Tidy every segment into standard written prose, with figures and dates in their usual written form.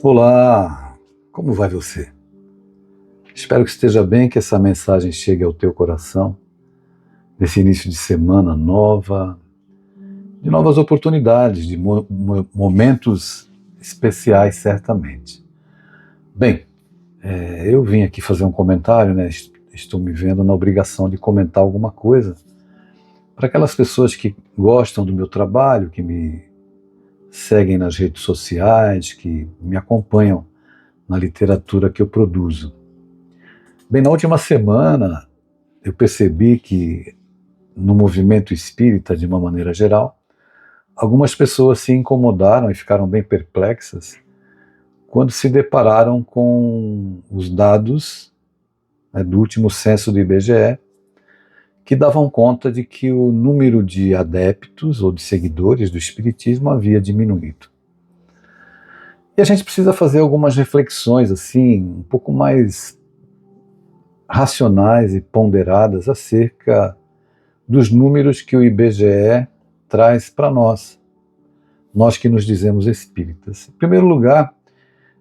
Olá, como vai você? Espero que esteja bem, que essa mensagem chegue ao teu coração nesse início de semana nova, de novas oportunidades, de momentos especiais, certamente. Bem, eu vim aqui fazer um comentário, né? Estou me vendo na obrigação de comentar alguma coisa para aquelas pessoas que gostam do meu trabalho, que me seguem nas redes sociais, que me acompanham na literatura que eu produzo. Bem, na última semana eu percebi que no movimento espírita, de uma maneira geral, algumas pessoas se incomodaram e ficaram bem perplexas quando se depararam com os dados, né, do último censo do IBGE, que davam conta de que o número de adeptos ou de seguidores do espiritismo havia diminuído. E a gente precisa fazer algumas reflexões assim, um pouco mais racionais e ponderadas acerca dos números que o IBGE traz para nós que nos dizemos espíritas. Em primeiro lugar,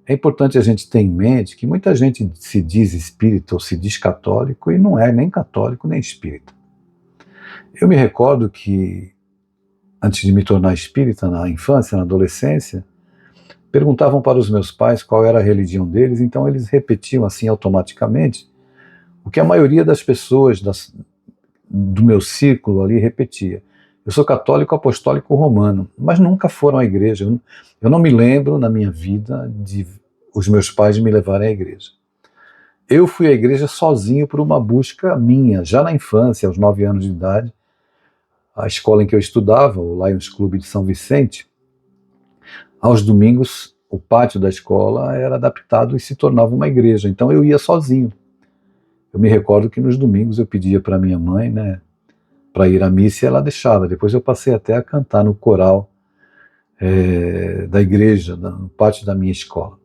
é importante a gente ter em mente que muita gente se diz espírita ou se diz católico e não é nem católico nem espírita. Eu me recordo que, antes de me tornar espírita, na infância, na adolescência, perguntavam para os meus pais qual era a religião deles, então eles repetiam assim automaticamente o que a maioria das pessoas do meu círculo ali repetia. Eu sou católico apostólico romano, mas nunca foram à igreja. Eu não me lembro na minha vida de os meus pais me levarem à igreja. Eu fui à igreja sozinho por uma busca minha, já na infância, aos 9 anos de idade. A escola em que eu estudava, o Lions Clube de São Vicente, aos domingos o pátio da escola era adaptado e se tornava uma igreja, então eu ia sozinho. Eu me recordo que nos domingos eu pedia para minha mãe, né, para ir à missa, e ela deixava. Depois eu passei até a cantar no coral da igreja, no pátio da minha escola.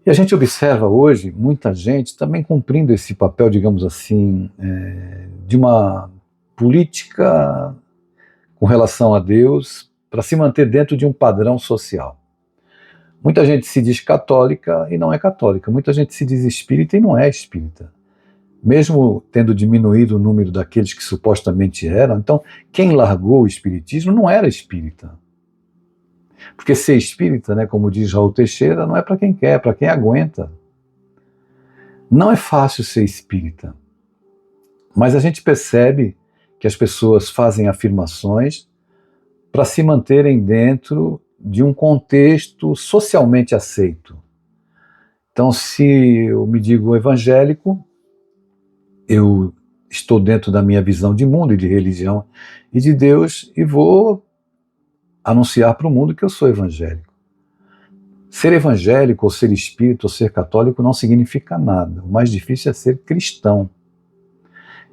E a gente observa hoje muita gente também cumprindo esse papel, digamos assim, de uma política com relação a Deus para se manter dentro de um padrão social. Muita gente se diz católica e não é católica. Muita gente se diz espírita e não é espírita. Mesmo tendo diminuído o número daqueles que supostamente eram, então quem largou o espiritismo não era espírita. Porque ser espírita, né, como diz Raul Teixeira, não é para quem quer, é para quem aguenta. Não é fácil ser espírita, mas a gente percebe que as pessoas fazem afirmações para se manterem dentro de um contexto socialmente aceito. Então, se eu me digo evangélico, eu estou dentro da minha visão de mundo e de religião e de Deus e vou anunciar para o mundo que eu sou evangélico. Ser evangélico ou ser espírita ou ser católico não significa nada. O mais difícil é ser cristão.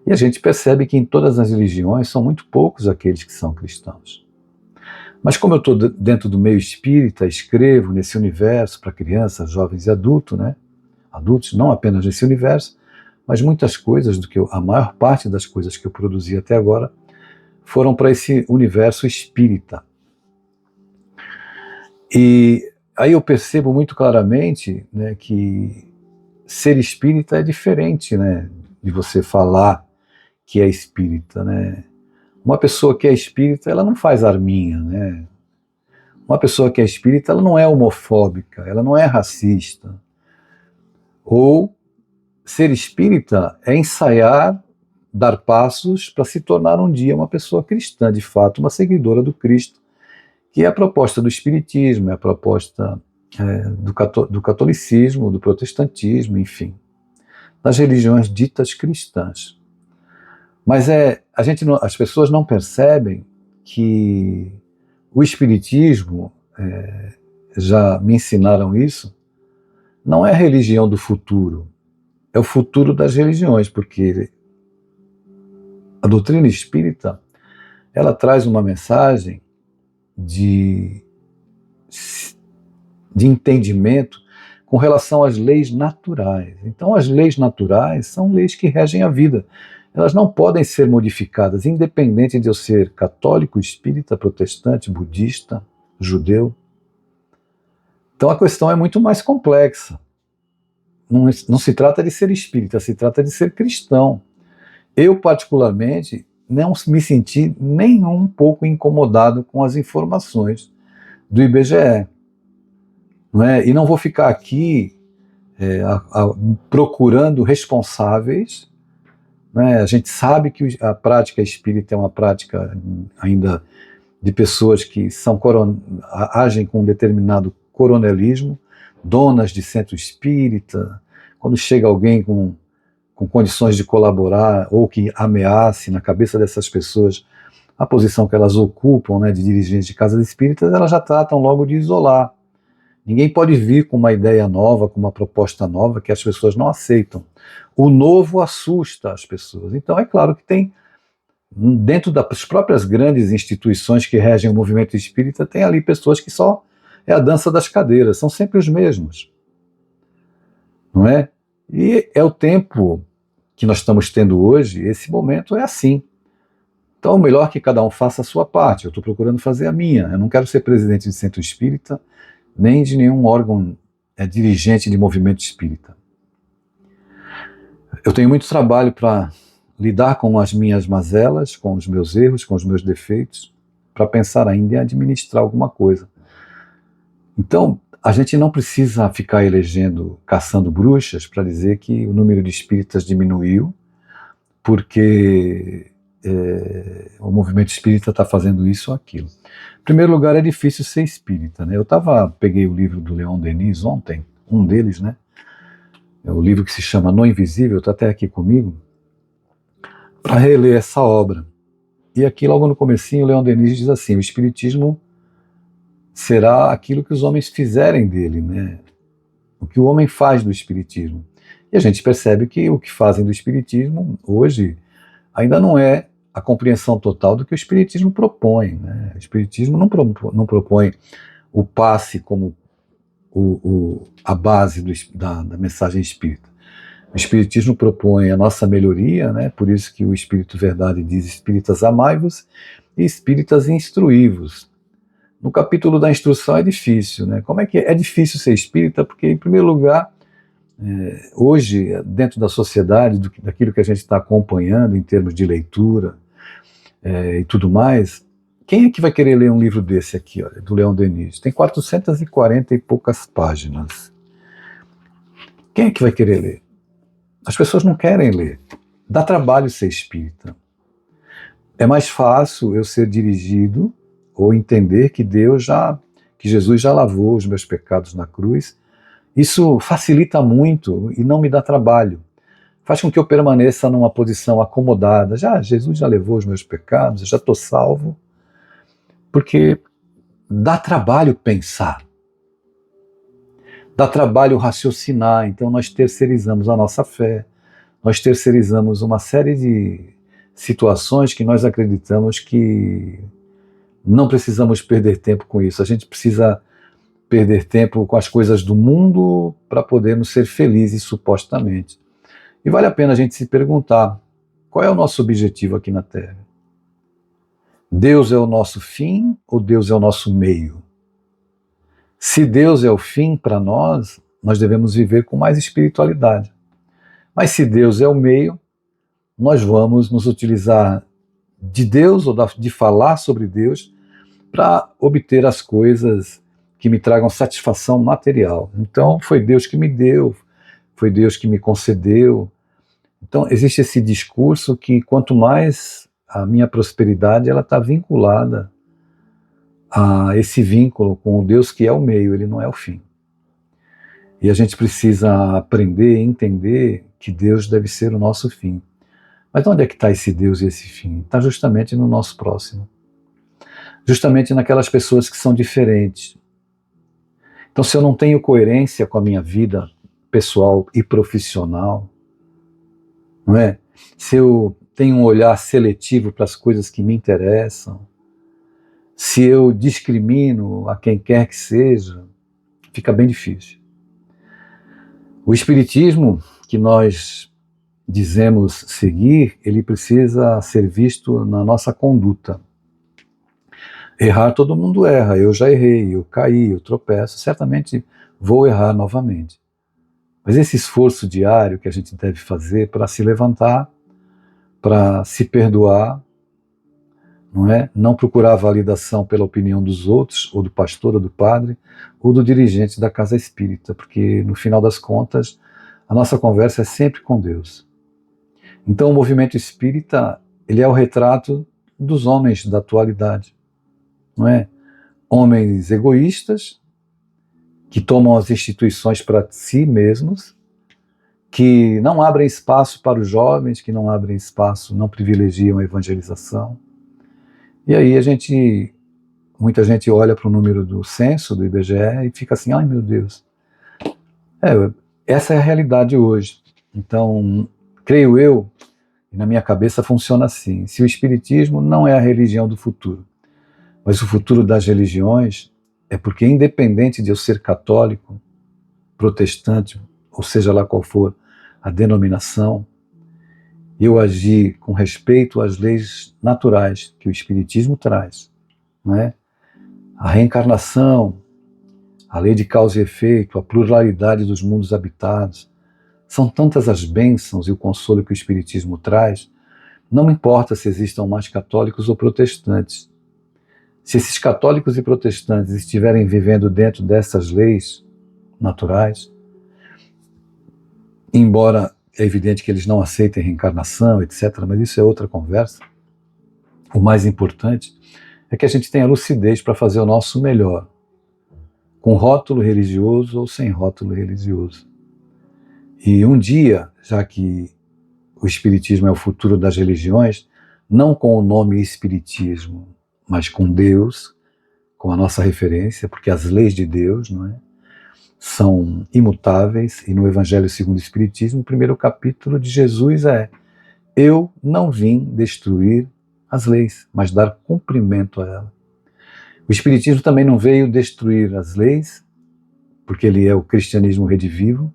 E a gente percebe que em todas as religiões são muito poucos aqueles que são cristãos. Mas como eu estou dentro do meio espírita, escrevo nesse universo para crianças, jovens e adultos, né? Adultos, não apenas nesse universo, mas muitas coisas, a maior parte das coisas que eu produzi até agora foram para esse universo espírita. E aí eu percebo muito claramente, né, que ser espírita é diferente, né, de você falar que é espírita, né? Uma pessoa que é espírita, ela não faz arminha, né? Uma pessoa que é espírita, ela não é homofóbica, ela não é racista. Ou ser espírita é ensaiar, dar passos para se tornar um dia uma pessoa cristã, de fato, uma seguidora do Cristo, que é a proposta do espiritismo, é a proposta do catolicismo, do protestantismo, das religiões ditas cristãs. Mas as pessoas não percebem que o espiritismo, já me ensinaram isso, não é a religião do futuro, é o futuro das religiões, porque a doutrina espírita, ela traz uma mensagem de entendimento com relação às leis naturais. Então, as leis naturais são leis que regem a vida. Elas não podem ser modificadas, independente de eu ser católico, espírita, protestante, budista, judeu. Então a questão é muito mais complexa. Não se trata de ser espírita, se trata de ser cristão. Eu, particularmente, não me senti nem um pouco incomodado com as informações do IBGE. Não é? E não vou ficar aqui procurando responsáveis. Né? A gente sabe que a prática espírita é uma prática ainda de pessoas que agem com um determinado coronelismo, donas de centro espírita. Quando chega alguém com condições de colaborar ou que ameace na cabeça dessas pessoas a posição que elas ocupam, né, de dirigentes de casas espíritas, elas já tratam logo de isolar. Ninguém pode vir com uma ideia nova, com uma proposta nova que as pessoas não aceitam. O novo assusta as pessoas. Então é claro que tem, dentro das próprias grandes instituições que regem o movimento espírita, tem ali pessoas que só é a dança das cadeiras, são sempre os mesmos. Não é? E é o tempo que nós estamos tendo hoje, esse momento é assim. Então, melhor que cada um faça a sua parte. Eu estou procurando fazer a minha. Eu não quero ser presidente de centro espírita, nem de nenhum órgão dirigente de movimento espírita. Eu tenho muito trabalho para lidar com as minhas mazelas, com os meus erros, com os meus defeitos, para pensar ainda em administrar alguma coisa. Então, a gente não precisa ficar caçando bruxas para dizer que o número de espíritas diminuiu, porque o movimento espírita está fazendo isso ou aquilo. Em primeiro lugar, é difícil ser espírita, né? Eu peguei o livro do Leon Denis ontem, um deles, né? É o livro que se chama No Invisível, está até aqui comigo, para reler essa obra. E aqui, logo no comecinho, o Leon Denis diz assim: o espiritismo será aquilo que os homens fizerem dele, né? O que o homem faz do espiritismo. E a gente percebe que o que fazem do espiritismo hoje ainda não é a compreensão total do que o espiritismo propõe, né? O espiritismo não propõe o passe como a base da mensagem espírita. O espiritismo propõe a nossa melhoria, né? Por isso que o Espírito Verdade diz: espíritas amai-vos e espíritas instruí-vos. No capítulo da instrução é difícil, né? Como é que é difícil ser espírita? Porque, em primeiro lugar, hoje, dentro da sociedade, daquilo que a gente está acompanhando em termos de leitura e tudo mais, quem é que vai querer ler um livro desse aqui, olha, do Leon Denis? Tem 440 e poucas páginas. Quem é que vai querer ler? As pessoas não querem ler. Dá trabalho ser espírita. É mais fácil eu ser dirigido ou entender que Jesus já lavou os meus pecados na cruz. Isso facilita muito e não me dá trabalho. Faz com que eu permaneça numa posição acomodada. Jesus já levou os meus pecados, eu já estou salvo. Porque dá trabalho pensar. Dá trabalho raciocinar. Então nós terceirizamos a nossa fé. Nós terceirizamos uma série de situações que nós acreditamos que não precisamos perder tempo com isso. A gente precisa perder tempo com as coisas do mundo para podermos ser felizes, supostamente. E vale a pena a gente se perguntar: qual é o nosso objetivo aqui na Terra? Deus é o nosso fim ou Deus é o nosso meio? Se Deus é o fim para nós, nós devemos viver com mais espiritualidade. Mas se Deus é o meio, nós vamos nos utilizar de Deus ou de falar sobre Deus para obter as coisas que me tragam satisfação material. Então, foi Deus que me deu, foi Deus que me concedeu. Então, existe esse discurso que quanto mais a minha prosperidade, ela está vinculada a esse vínculo com o Deus que é o meio, ele não é o fim. E a gente precisa aprender e entender que Deus deve ser o nosso fim. Mas onde é que está esse Deus e esse fim? Está justamente no nosso próximo. Justamente naquelas pessoas que são diferentes. Então, se eu não tenho coerência com a minha vida pessoal e profissional, não é? Se eu tenho um olhar seletivo para as coisas que me interessam, se eu discrimino a quem quer que seja, fica bem difícil. O espiritismo que nós dizemos seguir, ele precisa ser visto na nossa conduta. Errar todo mundo erra, eu já errei, eu caí, eu tropeço, certamente vou errar novamente. Mas esse esforço diário que a gente deve fazer para se levantar, para se perdoar, não é? Não procurar validação pela opinião dos outros, ou do pastor, ou do padre, ou do dirigente da casa espírita, porque no final das contas, a nossa conversa é sempre com Deus. Então o movimento espírita, ele é o retrato dos homens da atualidade, não é? Homens egoístas, que tomam as instituições para si mesmos, que não abrem espaço para os jovens, que não abrem espaço, não privilegiam a evangelização. E aí muita gente olha para o número do censo, do IBGE, e fica assim, ai meu Deus. Essa é a realidade hoje. Então, creio eu, e na minha cabeça funciona assim, se o Espiritismo não é a religião do futuro, mas o futuro das religiões, é porque independente de eu ser católico, protestante, ou seja lá qual for a denominação, eu agir com respeito às leis naturais que o Espiritismo traz, não é? A reencarnação, a lei de causa e efeito, a pluralidade dos mundos habitados, são tantas as bênçãos e o consolo que o Espiritismo traz, não importa se existam mais católicos ou protestantes. Se esses católicos e protestantes estiverem vivendo dentro dessas leis naturais, embora é evidente que eles não aceitem reencarnação, etc., mas isso é outra conversa, o mais importante é que a gente tenha lucidez para fazer o nosso melhor, com rótulo religioso ou sem rótulo religioso. E um dia, já que o Espiritismo é o futuro das religiões, não com o nome Espiritismo, mas com Deus, com a nossa referência, porque as leis de Deus, não é, são imutáveis, e no Evangelho segundo o Espiritismo, o primeiro capítulo de Jesus é: eu não vim destruir as leis, mas dar cumprimento a elas. O Espiritismo também não veio destruir as leis, porque ele é o cristianismo redivivo,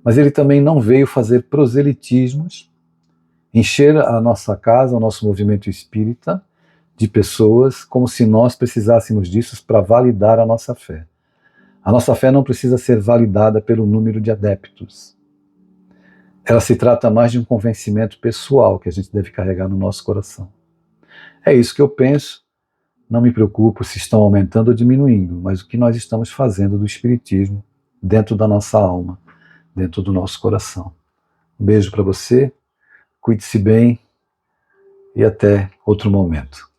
mas ele também não veio fazer proselitismos, encher a nossa casa, o nosso movimento espírita, de pessoas como se nós precisássemos disso para validar a nossa fé. A nossa fé não precisa ser validada pelo número de adeptos. Ela se trata mais de um convencimento pessoal que a gente deve carregar no nosso coração. É isso que eu penso. Não me preocupo se estão aumentando ou diminuindo, mas o que nós estamos fazendo do Espiritismo dentro da nossa alma, dentro do nosso coração. Um beijo para você, cuide-se bem e até outro momento.